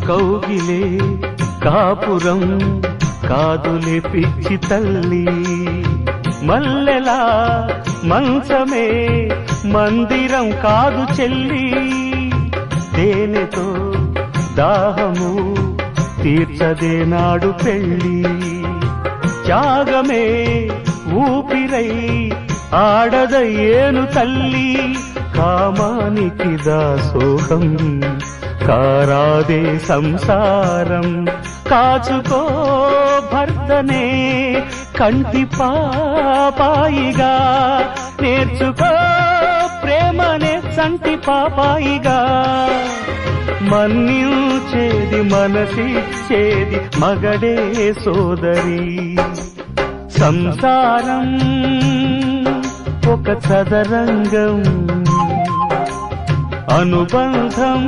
కౌగిలే కాపురం కాదులే పిచ్చి తల్లి, మల్లెలా మంచమే మందిరం కాదు చెల్లి, తేనెతో దాహము తీర్చదే నాడు పెళ్ళి, త్యాగమే ఊపిరై ఆడదయ్యేను తల్లి, కామానికి దాసోహం కారాదే సంసారం, కాచుకో భర్తనే కంటి పాపాయిగా, నేర్చుకో ప్రేమనే సంటి పాపాయిగా, మన్నించేది మనసిచ్చేది మగడే సోదరి, సంసారం ఒక చదరంగం అనుబంధం